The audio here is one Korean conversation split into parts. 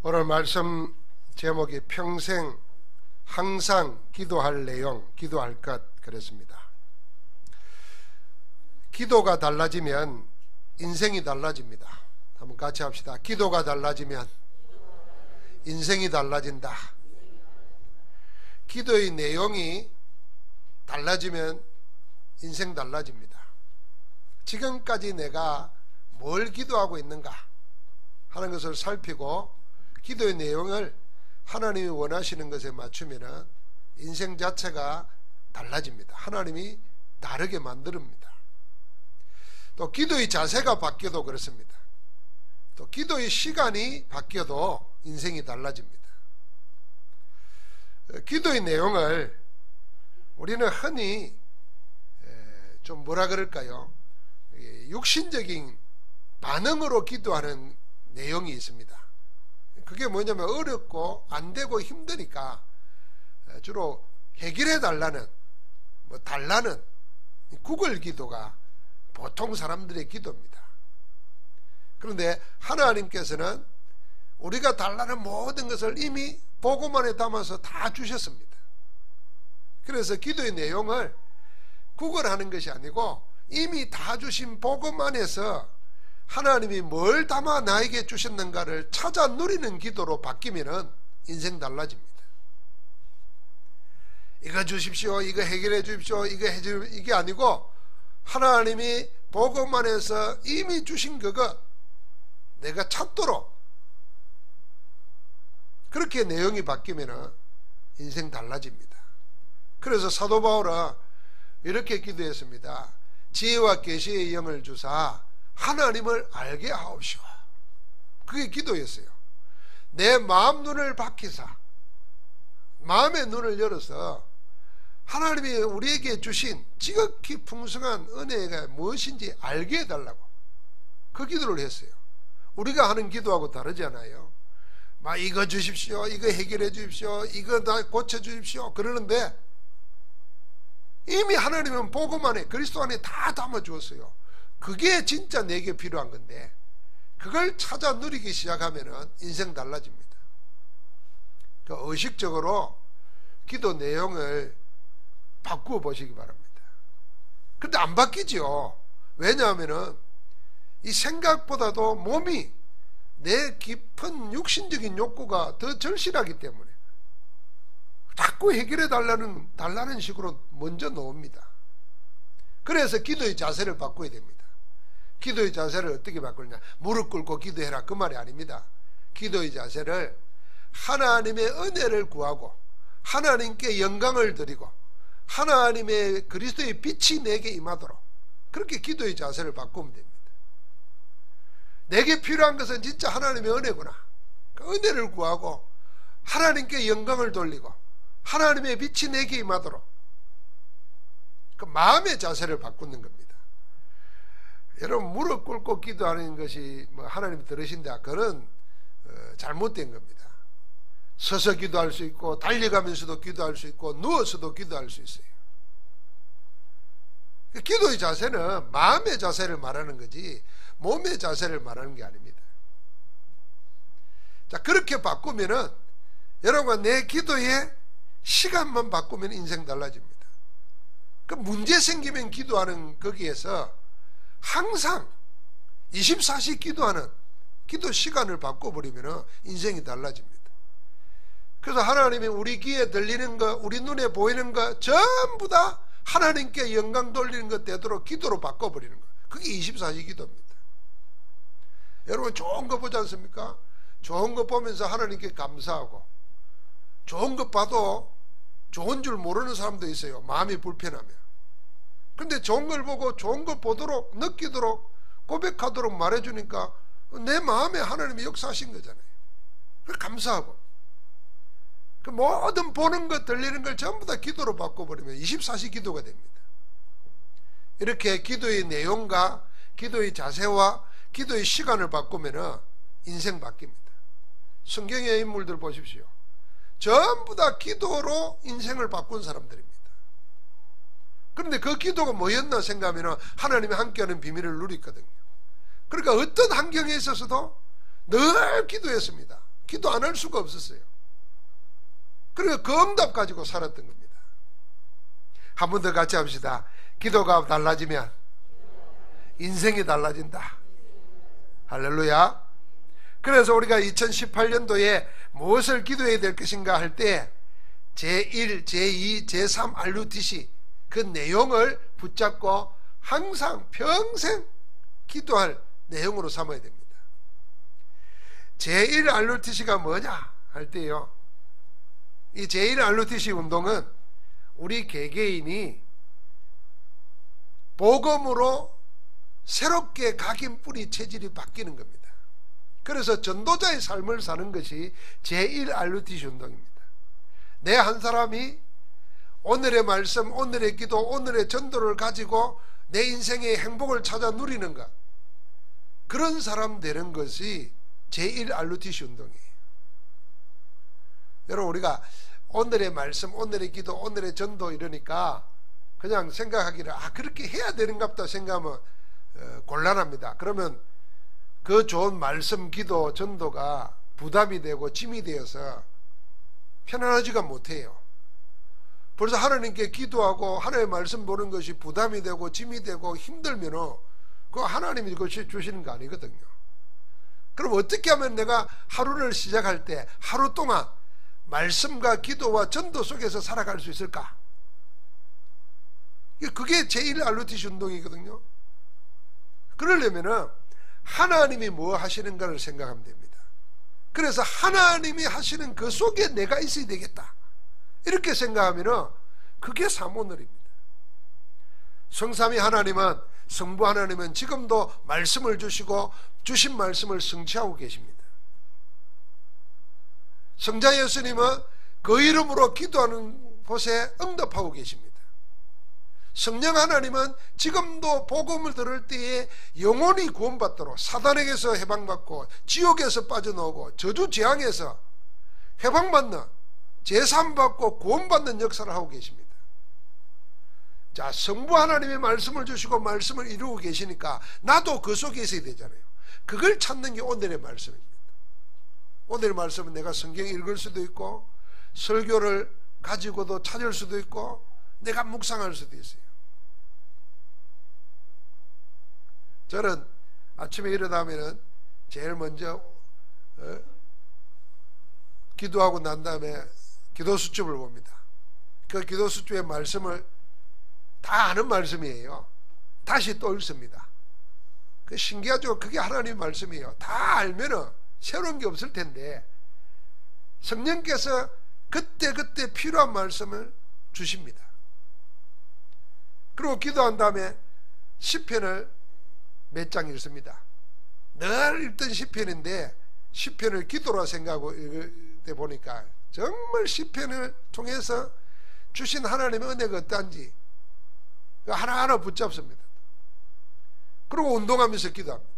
오늘 말씀 제목이 평생 항상 기도할 내용, 기도할 것 그랬습니다. 기도가 달라지면 인생이 달라집니다. 한번 같이 합시다. 기도가 달라지면 인생이 달라진다. 기도의 내용이 달라지면 인생 달라집니다. 지금까지 내가 뭘 기도하고 있는가 하는 것을 살피고 기도의 내용을 하나님이 원하시는 것에 맞추면 인생 자체가 달라집니다. 하나님이 다르게 만듭니다. 또 기도의 자세가 바뀌어도 그렇습니다. 또 기도의 시간이 바뀌어도 인생이 달라집니다. 기도의 내용을 우리는 흔히 좀 뭐라 그럴까요? 육신적인 반응으로 기도하는 내용이 있습니다. 그게 뭐냐면 어렵고 안되고 힘드니까 주로 해결해 달라는 달라는 구걸 기도가 보통 사람들의 기도입니다. 그런데 하나님께서는 우리가 달라는 모든 것을 이미 복음안에 담아서 다 주셨습니다. 그래서 기도의 내용을 구걸하는 것이 아니고 이미 다 주신 복음 안에서 하나님이 뭘 담아 나에게 주셨는가를 찾아 누리는 기도로 바뀌면 인생 달라집니다. 이거 주십시오, 이거 해결해 주십시오, 이거 해주십시오, 이게 아니고 하나님이 복음 안에서 이미 주신 그거 내가 찾도록, 그렇게 내용이 바뀌면 인생 달라집니다. 그래서 사도 바울은 이렇게 기도했습니다. 지혜와 계시의 영을 주사 하나님을 알게 하옵시오. 그게 기도였어요. 내 마음 눈을 밝히사, 마음의 눈을 열어서 하나님이 우리에게 주신 지극히 풍성한 은혜가 무엇인지 알게 해달라고 그 기도를 했어요. 우리가 하는 기도하고 다르지 않아요. 막 이거 주십시오, 이거 해결해 주십시오, 이거 다 고쳐 주십시오 그러는데 이미 하나님은 복음 안에 그리스도 안에 다 담아 주었어요. 그게 진짜 내게 필요한 건데 그걸 찾아 누리기 시작하면 인생 달라집니다. 그 의식적으로 기도 내용을 바꾸어 보시기 바랍니다. 근데 안 바뀌죠. 왜냐하면 이 생각보다도 몸이 내 깊은 육신적인 욕구가 더 절실하기 때문에 자꾸 해결해 달라는 식으로 먼저 놓습니다. 그래서 기도의 자세를 바꿔야 됩니다. 기도의 자세를 어떻게 바꾸느냐? 무릎 꿇고 기도해라 그 말이 아닙니다. 기도의 자세를 하나님의 은혜를 구하고 하나님께 영광을 드리고 하나님의 그리스도의 빛이 내게 임하도록 그렇게 기도의 자세를 바꾸면 됩니다. 내게 필요한 것은 진짜 하나님의 은혜구나. 그 은혜를 구하고 하나님께 영광을 돌리고 하나님의 빛이 내게 임하도록 그 마음의 자세를 바꾸는 겁니다. 여러분 무릎 꿇고 기도하는 것이 하나님 들으신다, 그건 잘못된 겁니다. 서서 기도할 수 있고 달려가면서도 기도할 수 있고 누워서도 기도할 수 있어요. 기도의 자세는 마음의 자세를 말하는 거지 몸의 자세를 말하는 게 아닙니다. 자, 그렇게 바꾸면은 여러분과 내 기도의 시간만 바꾸면 인생 달라집니다. 그 문제 생기면 기도하는 거기에서 항상 24시 기도하는 기도 시간을 바꿔버리면 인생이 달라집니다. 그래서 하나님이 우리 귀에 들리는 거, 우리 눈에 보이는 거 전부 다 하나님께 영광 돌리는 것 되도록 기도로 바꿔버리는 거, 그게 24시 기도입니다. 여러분 좋은 거 보지 않습니까? 좋은 거 보면서 하나님께 감사하고 좋은 것 봐도 좋은 줄 모르는 사람도 있어요. 마음이 불편하면. 근데 좋은 걸 보고 좋은 걸 보도록 느끼도록 고백하도록 말해주니까 내 마음에 하나님이 역사하신 거잖아요. 감사하고 그 모든 보는 것 들리는 걸 전부 다 기도로 바꿔버리면 24시 기도가 됩니다. 이렇게 기도의 내용과 기도의 자세와 기도의 시간을 바꾸면 인생 바뀝니다. 성경의 인물들 보십시오. 전부 다 기도로 인생을 바꾼 사람들입니다. 그런데 그 기도가 뭐였나 생각하면 하나님이 함께하는 비밀을 누렸거든요. 그러니까 어떤 환경에 있어서도 늘 기도했습니다. 기도 안 할 수가 없었어요. 그리고 그 응답 가지고 살았던 겁니다. 한 번 더 같이 합시다. 기도가 달라지면 인생이 달라진다. 할렐루야. 그래서 우리가 2018년도에 무엇을 기도해야 될 것인가 할 때 제1, 제2, 제3 RUTC 그 내용을 붙잡고 항상 평생 기도할 내용으로 삼아야 됩니다. 제1 RUTC가 뭐냐 할 때요, 이 제1 RUTC 운동은 우리 개개인이 복음으로 새롭게 각인 뿌리 체질이 바뀌는 겁니다. 그래서 전도자의 삶을 사는 것이 제1 RUTC 운동입니다. 내 한 사람이 오늘의 말씀, 오늘의 기도, 오늘의 전도를 가지고 내 인생의 행복을 찾아 누리는 것, 그런 사람 되는 것이 제1 RUTC 운동이에요. 여러분, 우리가 오늘의 말씀, 오늘의 기도, 오늘의 전도 이러니까 그냥 생각하기를 그렇게 해야 되는가 보다 생각하면 곤란합니다. 그러면 그 좋은 말씀, 기도, 전도가 부담이 되고 짐이 되어서 편안하지가 못해요. 벌써 하나님께 기도하고 하나님의 말씀 보는 것이 부담이 되고 짐이 되고 힘들면 그거 하나님이 그것이 주시는 거 아니거든요. 그럼 어떻게 하면 내가 하루를 시작할 때 하루 동안 말씀과 기도와 전도 속에서 살아갈 수 있을까? 그게 제1 RUTC 운동이거든요. 그러려면은 하나님이 뭐 하시는가를 생각하면 됩니다. 그래서 하나님이 하시는 그 속에 내가 있어야 되겠다, 이렇게 생각하면은 그게 삼오늘입니다. 성삼위 하나님은, 성부 하나님은 지금도 말씀을 주시고 주신 말씀을 성취하고 계십니다. 성자 예수님은 그 이름으로 기도하는 곳에 응답하고 계십니다. 성령 하나님은 지금도 복음을 들을 때에 영혼이 구원받도록 사단에게서 해방받고 지옥에서 빠져나오고 저주 재앙에서 해방받는, 제삼받고 구원받는 역사를 하고 계십니다. 자, 성부 하나님이 말씀을 주시고 말씀을 이루고 계시니까 나도 그 속에 있어야 되잖아요. 그걸 찾는 게 오늘의 말씀입니다. 오늘의 말씀은 내가 성경 읽을 수도 있고 설교를 가지고도 찾을 수도 있고 내가 묵상할 수도 있어요. 저는 아침에 일어나면은 제일 먼저 기도하고 난 다음에 기도 수첩을 봅니다. 그 기도 수첩의 말씀을 다 아는 말씀이에요. 다시 또 읽습니다. 그 신기하죠? 그게 하나님의 말씀이에요. 다 알면은 새로운 게 없을 텐데 성령께서 그때그때 필요한 말씀을 주십니다. 그리고 기도한 다음에 시편을 몇 장 읽습니다. 늘 읽던 시편인데 시편을 기도로 생각하고 읽을 때 보니까 정말 시편을 통해서 주신 하나님의 은혜가 어떠한지 하나하나 붙잡습니다. 그리고 운동하면서 기도합니다.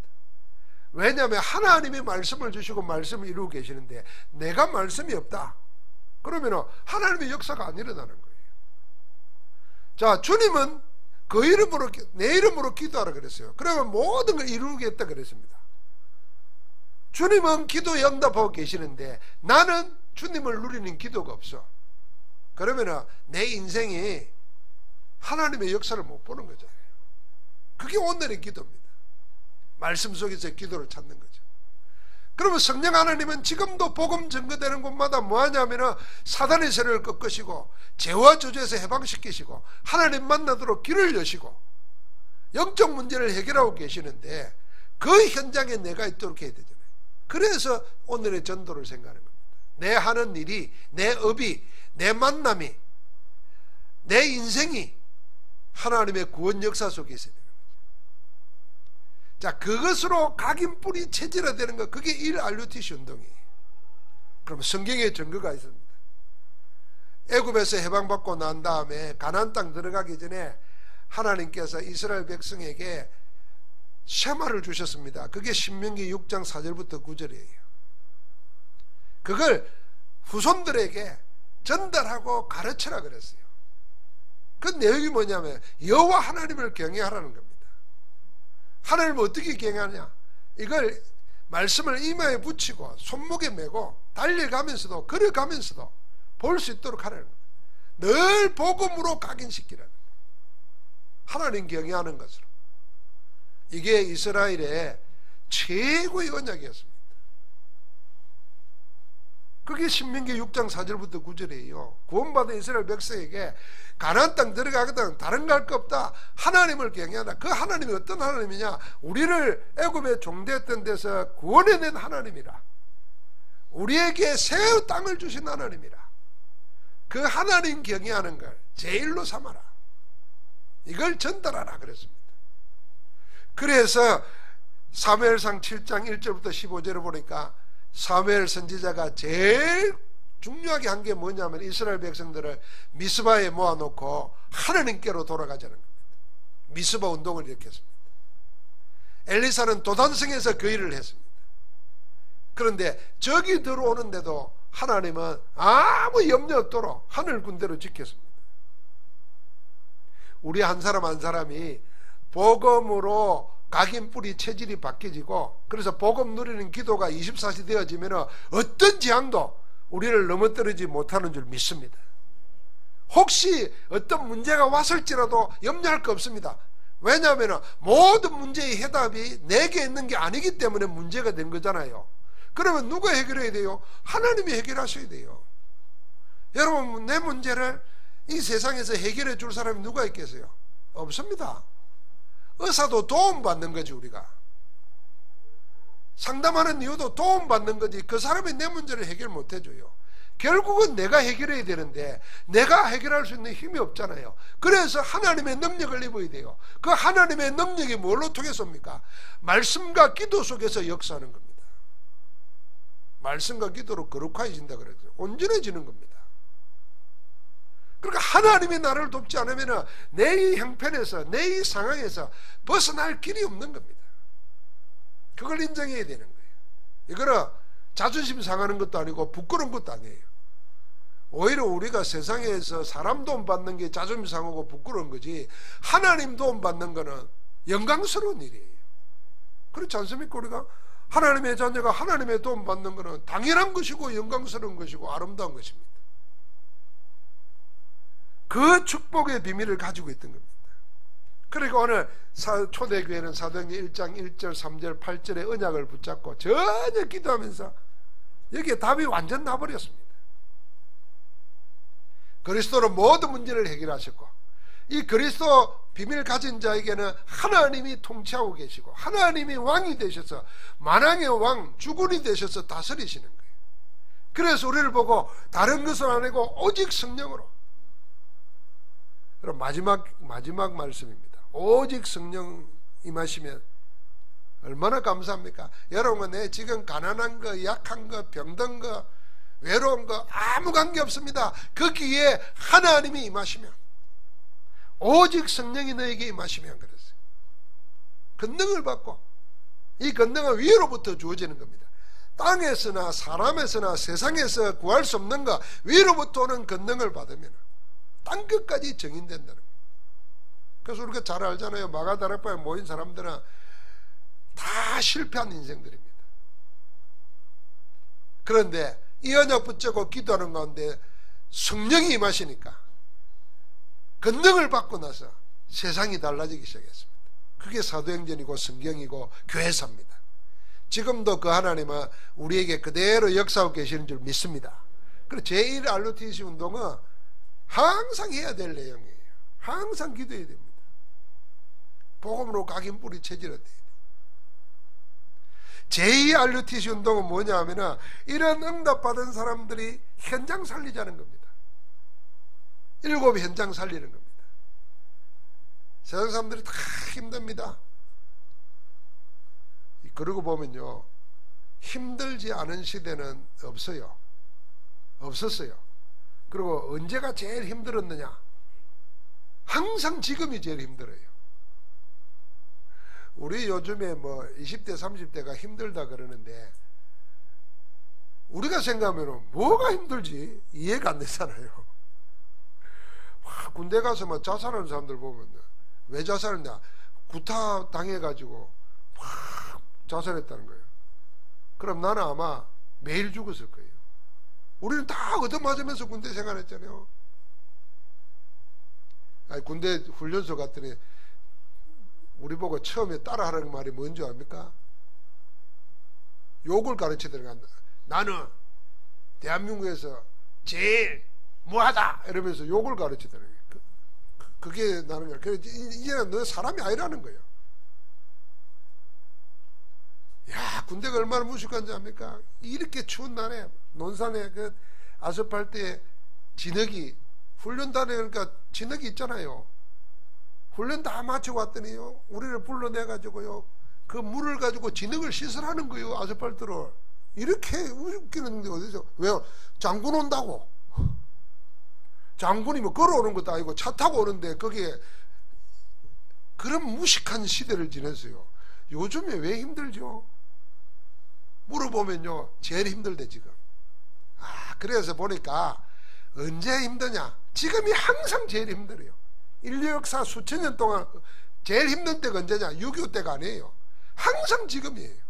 왜냐하면 하나님이 말씀을 주시고 말씀을 이루고 계시는데 내가 말씀이 없다 그러면 하나님의 역사가 안 일어나는 거예요. 자, 주님은 그 이름으로, 내 이름으로 기도하라 그랬어요. 그러면 모든 걸 이루겠다 그랬습니다. 주님은 기도에 응답하고 계시는데 나는 주님을 누리는 기도가 없어. 그러면 내 인생이 하나님의 역사를 못 보는 거잖아요. 그게 오늘의 기도입니다. 말씀 속에서 기도를 찾는 거죠. 그러면 성령 하나님은 지금도 복음 증거되는 곳마다 뭐 하냐면은 사단의 세력을 꺾으시고 죄와 저주에서 해방시키시고 하나님 만나도록 길을 여시고 영적 문제를 해결하고 계시는데 그 현장에 내가 있도록 해야 되잖아요. 그래서 오늘의 전도를 생각하는 겁니다. 내 하는 일이, 내 업이, 내 만남이, 내 인생이 하나님의 구원 역사 속에 있어야 돼요. 자, 그것으로 각인 뿌리 체질화되는 것, 그게 1 RUTC 운동이에요. 그럼 성경에 증거가 있습니다. 애굽에서 해방받고 난 다음에 가나안 땅 들어가기 전에 하나님께서 이스라엘 백성에게 쉐마를 주셨습니다. 그게 신명기 6장 4절부터 9절이에요. 그걸 후손들에게 전달하고 가르치라 그랬어요. 그 내용이 뭐냐면 여호와 하나님을 경외하라는 겁니다. 하나님을 어떻게 경외하냐? 이걸 말씀을 이마에 붙이고 손목에 메고 달려가면서도 걸어가면서도 볼 수 있도록 하라는 거예요. 늘 복음으로 각인시키라는 거예요. 하나님 경외하는 것으로. 이게 이스라엘의 최고의 언약이었습니다. 그게 신명기 6장 4절부터 9절이에요. 구원받은 이스라엘 백성에게 가나안 땅 들어가거든 다른 거 할 거 없다. 하나님을 경외하라. 그 하나님이 어떤 하나님이냐? 우리를 애굽에 종되었던 데서 구원해낸 하나님이라. 우리에게 새 땅을 주신 하나님이라. 그 하나님 경외하는 걸 제일로 삼아라. 이걸 전달하라 그랬습니다. 그래서 사무엘상 7장 1절부터 15절을 보니까 사무엘 선지자가 제일 중요하게 한 게 뭐냐면 이스라엘 백성들을 미스바에 모아놓고 하나님께로 돌아가자는 겁니다. 미스바 운동을 일으켰습니다. 엘리사는 도단성에서 그 일을 했습니다. 그런데 적이 들어오는데도 하나님은 아무 염려 없도록 하늘 군대로 지켰습니다. 우리 한 사람 한 사람이 복음으로 각인뿌리 체질이 바뀌어지고 그래서 복음 누리는 기도가 24시 되어지면 어떤 재앙도 우리를 넘어뜨리지 못하는 줄 믿습니다. 혹시 어떤 문제가 왔을지라도 염려할 거 없습니다. 왜냐하면 모든 문제의 해답이 내게 있는 게 아니기 때문에 문제가 된 거잖아요. 그러면 누가 해결해야 돼요? 하나님이 해결하셔야 돼요. 여러분, 내 문제를 이 세상에서 해결해 줄 사람이 누가 있겠어요? 없습니다. 의사도 도움받는 거지. 우리가 상담하는 이유도 도움받는 거지 그 사람이 내 문제를 해결 못 해줘요. 결국은 내가 해결해야 되는데 내가 해결할 수 있는 힘이 없잖아요. 그래서 하나님의 능력을 입어야 돼요. 그 하나님의 능력이 뭘로 통해서 옵니까? 말씀과 기도 속에서 역사하는 겁니다. 말씀과 기도로 거룩해진다 그랬어요. 온전해지는 겁니다. 그러니까 하나님이 나를 돕지 않으면 내 이 형편에서 내 이 상황에서 벗어날 길이 없는 겁니다. 그걸 인정해야 되는 거예요. 이거는 자존심 상하는 것도 아니고 부끄러운 것도 아니에요. 오히려 우리가 세상에서 사람 도움 받는 게 자존심 상하고 부끄러운 거지 하나님 도움 받는 거는 영광스러운 일이에요. 그렇지 않습니까? 우리가 하나님의 자녀가 하나님의 도움 받는 거는 당연한 것이고 영광스러운 것이고 아름다운 것입니다. 그 축복의 비밀을 가지고 있던 겁니다. 그러니까 오늘 초대교회는 사도행전 1장 1절 3절 8절의 언약을 붙잡고 전혀 기도하면서 여기에 답이 완전 나버렸습니다. 그리스도로 모든 문제를 해결하셨고 이 그리스도 비밀을 가진 자에게는 하나님이 통치하고 계시고 하나님이 왕이 되셔서 만왕의 왕 주군이 되셔서 다스리시는 거예요. 그래서 우리를 보고 다른 것은 아니고 오직 성령으로. 그럼 마지막 말씀입니다. 오직 성령 임하시면 얼마나 감사합니까? 여러분, 내 지금 가난한 거, 약한 거, 병든 거, 외로운 거 아무 관계 없습니다. 거기에 하나님이 임하시면, 오직 성령이 너에게 임하시면 그랬어요. 권능을 받고, 이 권능은 위로부터 주어지는 겁니다. 땅에서나 사람에서나 세상에서 구할 수 없는 거 위로부터 오는 권능을 받으면 땅끝까지 정인된다는 거예요. 그래서 우리가 잘 알잖아요. 마가다락방에 모인 사람들은 다 실패한 인생들입니다. 그런데 이 언약 붙잡고 기도하는 가운데 성령이 임하시니까 권능을 받고 나서 세상이 달라지기 시작했습니다. 그게 사도행전이고 성경이고 교회사입니다. 지금도 그 하나님은 우리에게 그대로 역사하고 계시는 줄 믿습니다. 그리고 제1RUTC 운동은 항상 해야 될 내용이에요. 항상 기도해야 됩니다. 복음으로 각인 뿌리 체질화 돼야 돼요. 제2RUTC 운동은 뭐냐 하면 이런 응답받은 사람들이 현장 살리자는 겁니다. 7 현장 살리는 겁니다. 세상 사람들이 다 힘듭니다. 그러고 보면요, 힘들지 않은 시대는 없어요. 없었어요. 그리고 언제가 제일 힘들었느냐? 항상 지금이 제일 힘들어요. 우리 요즘에 뭐 20대 30대가 힘들다 그러는데 우리가 생각하면 뭐가 힘들지 이해가 안 되잖아요. 군대 가서 막 자살하는 사람들 보면 왜 자살했냐? 구타 당해가지고 자살했다는 거예요. 그럼 나는 아마 매일 죽었을 거예요. 우리는 다 얻어맞으면서 군대 생활했잖아요. 아니, 군대 훈련소 갔더니 우리 보고 처음에 따라하라는 말이 뭔지 압니까? 욕을 가르치더니 나는 대한민국에서 제일 뭐하다 이러면서 욕을 가르치더니 그게 나는 거야. 그래서 이제는 너 사람이 아니라는 거예요. 야, 군대가 얼마나 무식한지 압니까? 이렇게 추운 날에 논산에 그 아스팔트에 진흙이 훈련단에 그러니까 진흙이 있잖아요. 훈련 다 마치고 왔더니요, 우리를 불러내가지고요, 그 물을 가지고 진흙을 씻으라는 거예요. 아스팔트를. 이렇게 웃기는데 어디서? 왜요? 장군 온다고. 장군이 뭐 걸어오는 것도 아니고 차 타고 오는데 거기에 그런 무식한 시대를 지냈어요. 요즘에 왜 힘들죠? 물어보면요, 제일 힘들대 지금. 그래서 보니까 언제 힘드냐? 지금이 항상 제일 힘들어요. 인류 역사 수천 년 동안 제일 힘든 때가 언제냐? 6.25 때가 아니에요. 항상 지금이에요.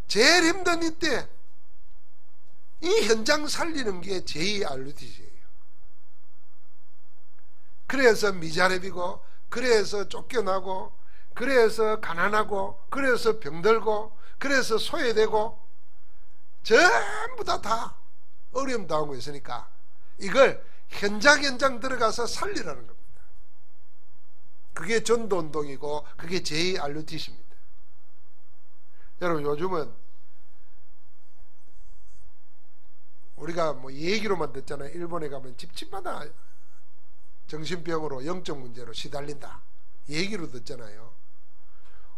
제일 힘든 이때 이 현장 살리는 게 제2RUTC예요. 그래서 미자립이고, 그래서 쫓겨나고, 그래서 가난하고, 그래서 병들고, 그래서 소외되고, 전부 다 어려움 당하고 있으니까 이걸 현장 들어가서 살리라는 겁니다. 그게 전도운동이고 그게 제2RUTC입니다. 여러분, 요즘은 우리가 뭐 얘기로만 듣잖아요. 일본에 가면 집집마다 정신병으로 영적 문제로 시달린다, 얘기로 듣잖아요.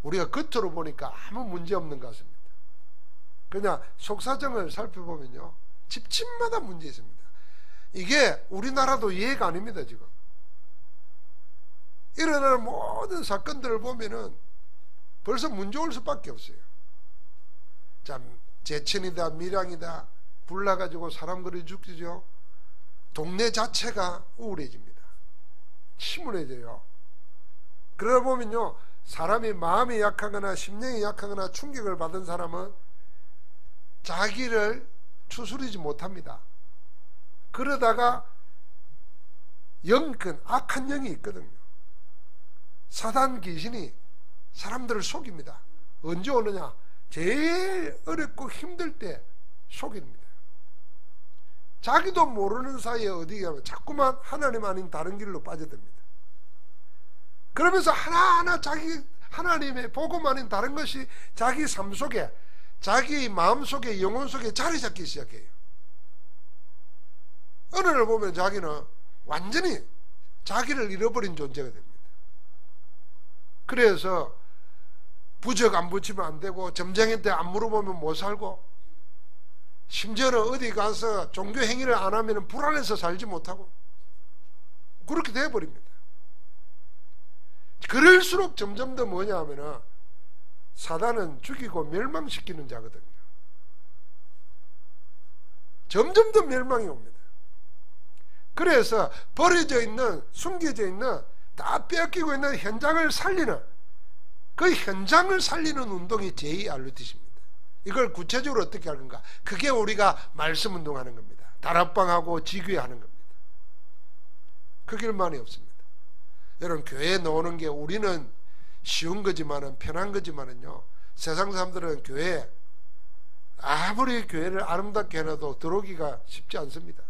우리가 겉으로 보니까 아무 문제 없는 것 같습니다. 그냥 속사정을 살펴보면요, 집집마다 문제 있습니다. 이게 우리나라도 예가 아닙니다. 지금 일어나는 모든 사건들을 보면은 벌써 문제 올 수밖에 없어요. 참, 제천이다 밀양이다 불나가지고 사람 그리 죽지죠. 동네 자체가 우울해집니다. 침울해져요. 그러다 보면요, 사람이 마음이 약하거나 심령이 약하거나 충격을 받은 사람은 자기를 추스리지 못합니다. 그러다가 영근 악한 영이 있거든요. 사단 귀신이 사람들을 속입니다. 언제 오느냐? 제일 어렵고 힘들 때 속입니다. 자기도 모르는 사이에 어디 가면 자꾸만 하나님 아닌 다른 길로 빠져듭니다. 그러면서 하나하나 자기 하나님의 복음 아닌 다른 것이 자기 삶 속에, 자기 마음 속에, 영혼 속에 자리 잡기 시작해요. 어느 날 보면 자기는 완전히 자기를 잃어버린 존재가 됩니다. 그래서 부적 안 붙이면 안 되고, 점쟁이한테 안 물어보면 못 살고, 심지어는 어디 가서 종교 행위를 안 하면 불안해서 살지 못하고, 그렇게 되어버립니다. 그럴수록 점점 더 뭐냐 하면은 사단은 죽이고 멸망시키는 자거든요. 점점 더 멸망이 옵니다. 그래서 버려져 있는, 숨겨져 있는, 다 빼앗기고 있는 현장을 살리는, 그 현장을 살리는 운동이 제2RUTC입니다. 이걸 구체적으로 어떻게 할 건가? 그게 우리가 말씀 운동하는 겁니다. 다락방하고 지교하는 겁니다. 그 길만이 없습니다. 여러분, 교회에 나오는 게 우리는 쉬운 거지만은, 편한 거지만은요, 세상 사람들은 교회, 아무리 교회를 아름답게 해놔도 들어오기가 쉽지 않습니다.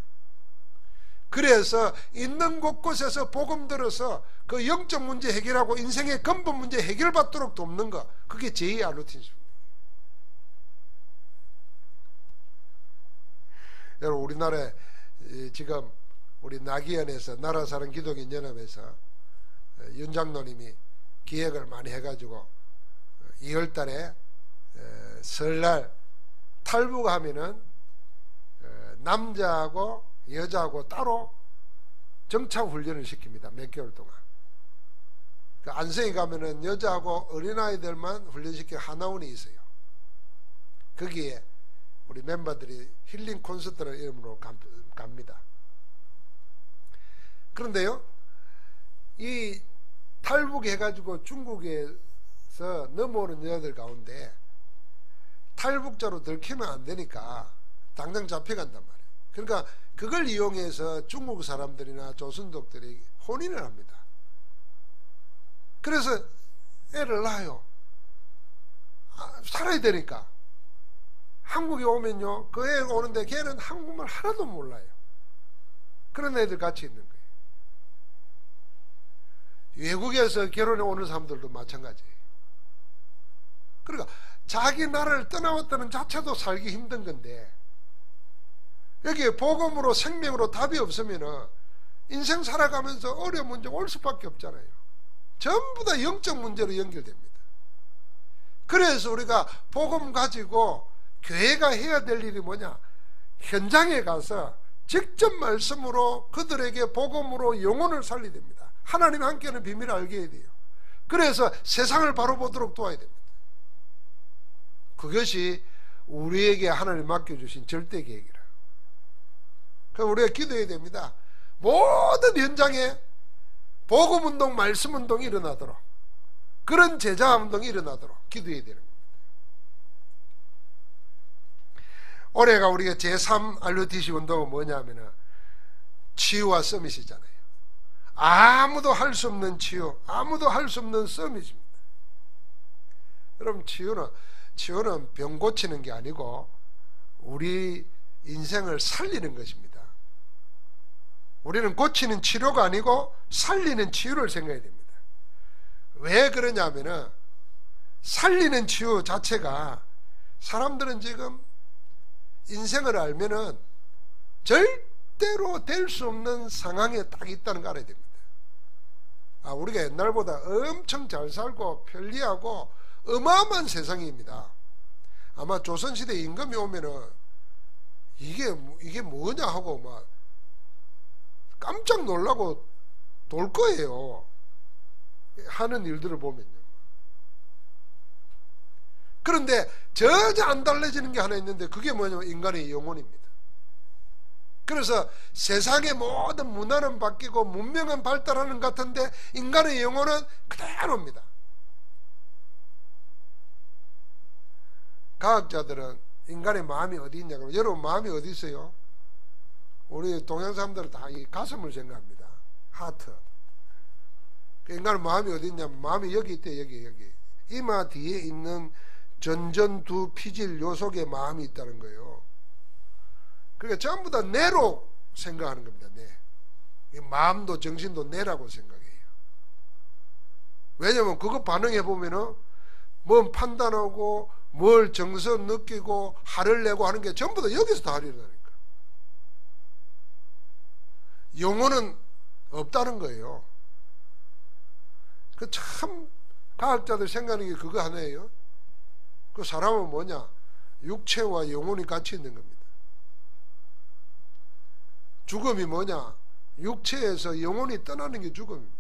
그래서 있는 곳곳에서 복음 들어서 그 영적 문제 해결하고 인생의 근본 문제 해결받도록 돕는 거, 그게 제2RUTC입니다. 여러분, 우리나라에 지금 우리 나기연에서 나라사랑 기독인 연합에서 윤 장로님이 기획을 많이 해가지고 2월달에 설날 탈북하면은 남자하고 여자하고 따로 정착 훈련을 시킵니다. 몇 개월 동안. 그 안성에 가면은 여자하고 어린아이들만 훈련시키는 하나원이 있어요. 거기에 우리 멤버들이 힐링 콘서트라는 이름으로 갑니다. 그런데요, 이 탈북해가지고 중국에 넘어오는 여자들 가운데 탈북자로 들키면 안 되니까 당장 잡혀간단 말이에요. 그러니까 그걸 이용해서 중국 사람들이나 조선족들이 혼인을 합니다. 그래서 애를 낳아요. 살아야 되니까. 한국에 오면요, 그 애가 오는데 걔는 한국말 하나도 몰라요. 그런 애들 같이 있는 거예요. 외국에서 결혼해 오는 사람들도 마찬가지예요. 그러니까 자기 나라를 떠나왔다는 자체도 살기 힘든 건데, 여기에 복음으로 생명으로 답이 없으면 인생 살아가면서 어려운 문제가 올 수밖에 없잖아요. 전부 다 영적 문제로 연결됩니다. 그래서 우리가 복음 가지고 교회가 해야 될 일이 뭐냐? 현장에 가서 직접 말씀으로 그들에게 복음으로 영혼을 살려야 됩니다. 하나님이 함께하는 비밀을 알게 해야 돼요. 그래서 세상을 바로 보도록 도와야 됩니다. 그것이 우리에게 하나님 맡겨주신 절대 계획이라. 그래서 우리가 기도해야 됩니다. 모든 현장에 복음운동, 말씀운동이 일어나도록, 그런 제자운동이 일어나도록 기도해야 되는 겁니다. 올해가 우리가 제3 RUTC 운동은 뭐냐면 치유와 서밋이잖아요. 아무도 할 수 없는 치유, 아무도 할 수 없는 서밋입니다. 여러분, 치유는 병 고치는 게 아니고 우리 인생을 살리는 것입니다. 우리는 고치는 치료가 아니고 살리는 치유를 생각해야 됩니다. 왜 그러냐면은 살리는 치유 자체가, 사람들은 지금 인생을 알면은 절대로 될 수 없는 상황에 딱 있다는 거 알아야 됩니다. 우리가 옛날보다 엄청 잘 살고 편리하고 어마어마한 세상입니다. 아마 조선시대 임금이 오면은 이게 뭐냐 하고 막 깜짝 놀라고 돌 거예요. 하는 일들을 보면요. 그런데 전혀 안 달라지는 게 하나 있는데, 그게 뭐냐면 인간의 영혼입니다. 그래서 세상의 모든 문화는 바뀌고 문명은 발달하는 것 같은데 인간의 영혼은 그대로입니다. 과학자들은 인간의 마음이 어디 있냐고. 여러분, 마음이 어디 있어요? 우리 동양 사람들은 다 이 가슴을 생각합니다. 하트. 인간의 마음이 어디 있냐면, 마음이 여기 있대. 여기 이마 뒤에 있는 전전두 피질 요 속에 마음이 있다는 거예요. 그러니까 전부 다 내로 생각하는 겁니다. 내. 마음도 정신도 내라고 생각해요. 왜냐면 그거 반응해 보면은 뭘 판단하고 뭘 정서 느끼고 화를 내고 하는 게 전부 다 여기서 다 하려니까. 영혼은 없다는 거예요. 그 참 과학자들 생각하는 게 그거 하나예요. 그 사람은 뭐냐? 육체와 영혼이 같이 있는 겁니다. 죽음이 뭐냐? 육체에서 영혼이 떠나는 게 죽음입니다.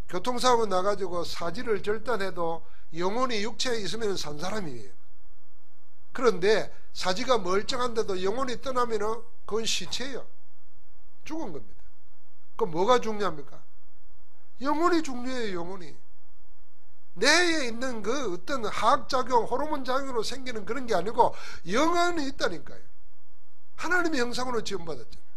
교통사고 나가지고 사지를 절단해도 영혼이 육체에 있으면 산 사람이에요. 그런데 사지가 멀쩡한데도 영혼이 떠나면 그건 시체예요. 죽은 겁니다. 그럼 뭐가 중요합니까? 영혼이 중요해요. 영혼이. 뇌에 있는 그 어떤 화학작용, 호르몬 작용으로 생기는 그런 게 아니고 영혼이 있다니까요. 하나님의 형상으로 지음받았잖아요.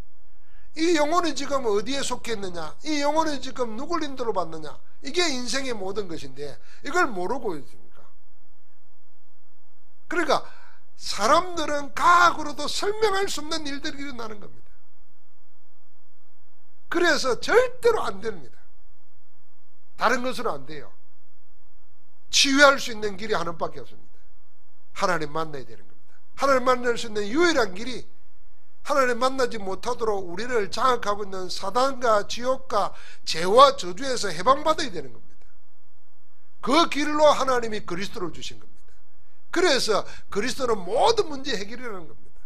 이 영혼이 지금 어디에 속해 있느냐, 이 영혼이 지금 누굴 인도로 받느냐, 이게 인생의 모든 것인데 이걸 모르고 있습니까? 그러니까 사람들은 과학으로도 설명할 수 없는 일들이 일어나는 겁니다. 그래서 절대로 안 됩니다. 다른 것으로 안 돼요. 치유할 수 있는 길이 하나밖에 없습니다. 하나님 만나야 되는 겁니다. 하나님 만날 수 있는 유일한 길이, 하나님 만나지 못하도록 우리를 장악하고 있는 사단과 지옥과 죄와 저주에서 해방받아야 되는 겁니다. 그 길로 하나님이 그리스도를 주신 겁니다. 그래서 그리스도는 모든 문제 해결이라는 겁니다.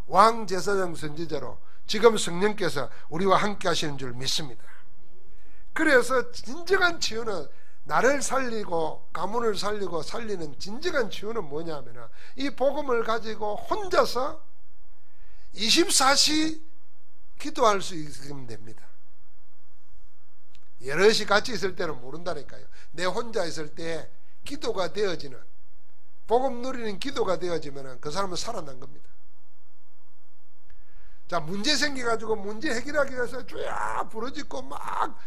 왕제사장 선지자로 지금 성령께서 우리와 함께 하시는 줄 믿습니다. 그래서 진정한 치유는, 나를 살리고 가문을 살리고 살리는 진정한 치유는 뭐냐면, 이 복음을 가지고 혼자서 24시 기도할 수 있으면 됩니다. 여럿이 같이 있을 때는 모른다니까요. 내 혼자 있을 때 기도가 되어지는, 복음 누리는 기도가 되어지면 그 사람은 살아난 겁니다. 자, 문제 생겨가지고 문제 해결하기 위해서 쫙 부러지고 막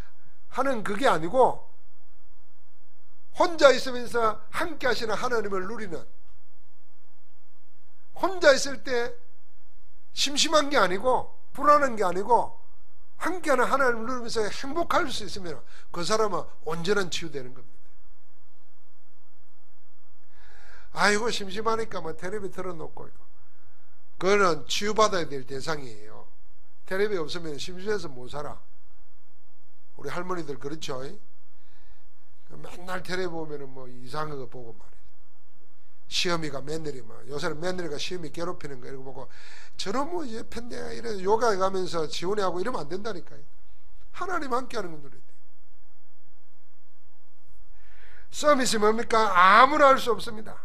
하는 그게 아니고, 혼자 있으면서 함께 하시는 하나님을 누리는, 혼자 있을 때 심심한 게 아니고 불안한 게 아니고 함께하는 하나님을 누리면서 행복할 수 있으면 그 사람은 온전한 치유되는 겁니다. 아이고 심심하니까 뭐 텔레비 틀어놓고, 그거는 치유받아야 될 대상이에요. 텔레비 없으면 심심해서 못 살아. 우리 할머니들 그렇죠? 맨날 텔레비 보면은 뭐 이상한 거 보고 말이에요. 시어미가 며느리, 요새는 며느리가 시어미 괴롭히는 거 이러고 보고, 저런 뭐 이제 팬데가 이래 요가에 가면서 지원하고 이러면 안 된다니까요. 하나님 함께 하는 건 누려야 돼. 서밋이 뭡니까? 아무나 할 수 없습니다.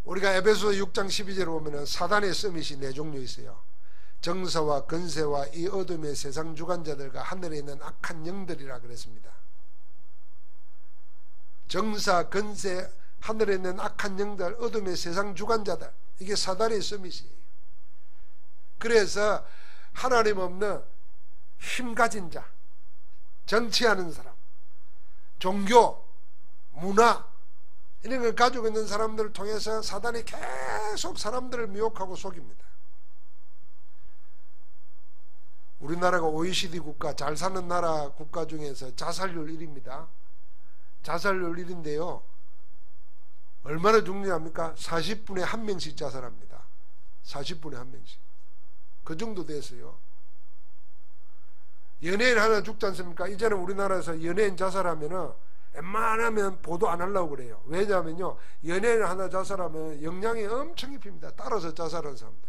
우리가 에베소 6장 12절에 보면은 사단의 서밋이 네 종류 있어요. 정사와 건세와 이 어둠의 세상 주관자들과 하늘에 있는 악한 영들이라 그랬습니다. 정사, 건세, 하늘에 있는 악한 영들, 어둠의 세상 주관자들, 이게 사단의 서밋이에요. 그래서 하나님 없는 힘 가진 자, 정치하는 사람, 종교, 문화 이런 걸 가지고 있는 사람들을 통해서 사단이 계속 사람들을 미혹하고 속입니다. 우리나라가 OECD 국가, 잘 사는 나라 국가 중에서 자살률 1위입니다. 자살률 1위인데요. 얼마나 중요합니까? 40분에 1명씩 자살합니다. 40분에 1명씩. 그 정도 됐어요. 연예인 하나 죽지 않습니까? 이제는 우리나라에서 연예인 자살하면은 웬만하면 보도 안 하려고 그래요. 왜냐하면요, 연예인 하나 자살하면 영향이 엄청 입힙니다. 따라서 자살하는 사람들.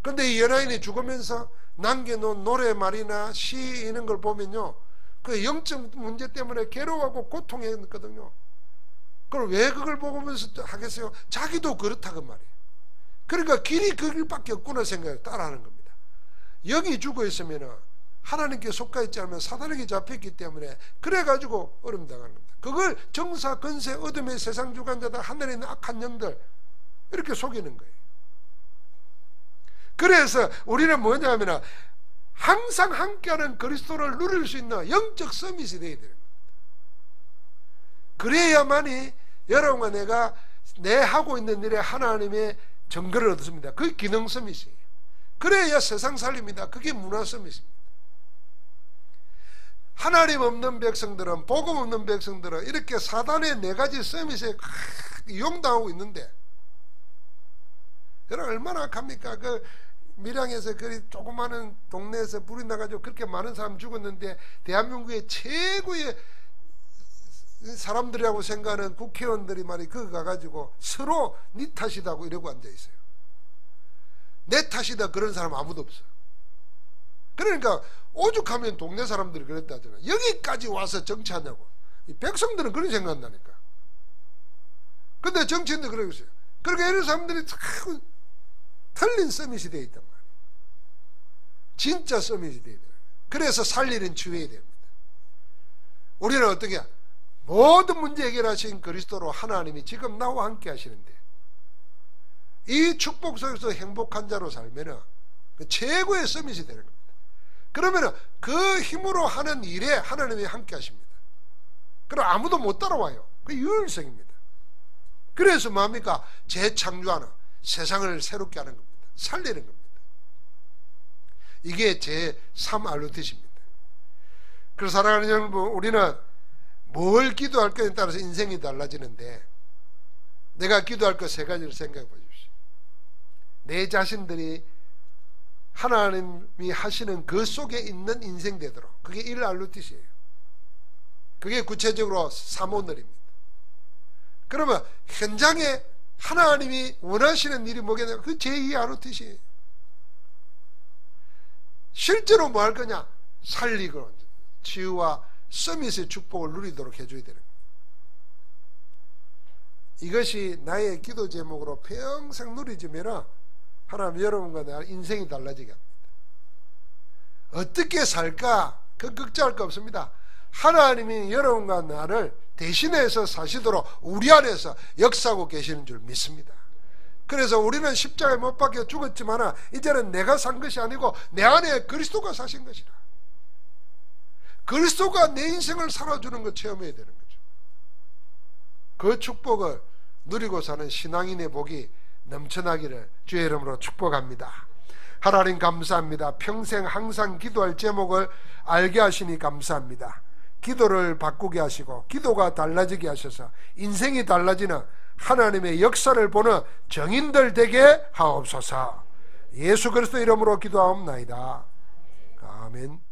근데 이 연예인이 죽으면서 남겨놓은 노래말이나 시 이런 걸 보면요, 그 영적 문제 때문에 괴로워하고 고통했거든요. 그걸 왜 그걸 보면서 하겠어요? 자기도 그렇다고 말이에요. 그러니까 길이 그 길밖에 없구나 생각을 따라하는 겁니다. 영이 죽어 있으면 하나님께 속가 있지 않으면 사단에게 잡혔기 때문에 그래가지고 어려움 당하는 겁니다. 그걸 정사, 건세, 어둠의 세상 주관자들, 하늘에 있는 악한 영들 이렇게 속이는 거예요. 그래서 우리는 뭐냐면 항상 함께하는 그리스도를 누릴 수 있는 영적 서밋이 되어야 되는 겁니다. 그래야만이 여러분과 내가 내 하고 있는 일에 하나님의 증거를 얻습니다. 그게 기능 서밋이에요. 그래야 세상 살립니다. 그게 문화 서밋입니다. 하나님 없는 백성들은, 복음 없는 백성들은 이렇게 사단의 네 가지 서밋에 이용당하고 있는데, 여러분 얼마나 악합니까? 그 밀양에서 그 조그마한 동네에서 불이 나가지고 그렇게 많은 사람 죽었는데, 대한민국의 최고의 사람들이라고 생각하는 국회의원들이 말이 거기 가가지고 서로 네 탓이다고 이러고 앉아있어요. 내 탓이다 그런 사람 아무도 없어요. 그러니까 오죽하면 동네 사람들이 그랬다잖아요. 여기까지 와서 정치하냐고. 이 백성들은 그런 생각한다니까. 근데 정치인들 그러고 있어요. 그러니까 이런 사람들이 참 틀린 서밋이 되어 있단 말이에요. 진짜 서밋이 되어야 돼요. 그래서 살리는 치유해야 됩니다. 우리는 어떻게 모든 문제 해결하신 그리스도로 하나님이 지금 나와 함께 하시는데, 이 축복 속에서 행복한 자로 살면은 그 최고의 서밋이 되는 겁니다. 그러면은 그 힘으로 하는 일에 하나님이 함께 하십니다. 그럼 아무도 못 따라와요. 그 유일성입니다. 그래서 뭡니까? 재창조하는, 세상을 새롭게 하는 겁니다. 살리는 겁니다. 이게 제 3알루티십니다. 그래서 사랑하는 여러분, 우리는 뭘 기도할 거에 따라서 인생이 달라지는데, 내가 기도할 것 세 가지를 생각해 보십시오. 내 자신들이 하나님이 하시는 그 속에 있는 인생 되도록, 그게 1알루티시예요. 그게 구체적으로 사모늘입니다. 그러면 현장에 하나님이 원하시는 일이 뭐겠냐면 그 제2알루티시예요. 실제로 뭐 할 거냐? 살리고 치유와 서밋의 축복을 누리도록 해줘야 되는 거예요. 이것이 나의 기도 제목으로 평생 누리지면 하나님 여러분과 내 인생이 달라지게 합니다. 어떻게 살까? 그 걱정할 거 없습니다. 하나님이 여러분과 나를 대신해서 사시도록 우리 안에서 역사하고 계시는 줄 믿습니다. 그래서 우리는 십자가에 못 박혀 죽었지만 이제는 내가 산 것이 아니고 내 안에 그리스도가 사신 것이라. 그리스도가 내 인생을 살아주는 걸 체험해야 되는 거죠. 그 축복을 누리고 사는 신앙인의 복이 넘쳐나기를 주의 이름으로 축복합니다. 하나님 감사합니다. 평생 항상 기도할 제목을 알게 하시니 감사합니다. 기도를 바꾸게 하시고 기도가 달라지게 하셔서 인생이 달라지는 하나님의 역사를 보는 정인들 되게 하옵소서. 예수 그리스도 이름으로 기도하옵나이다. 아멘.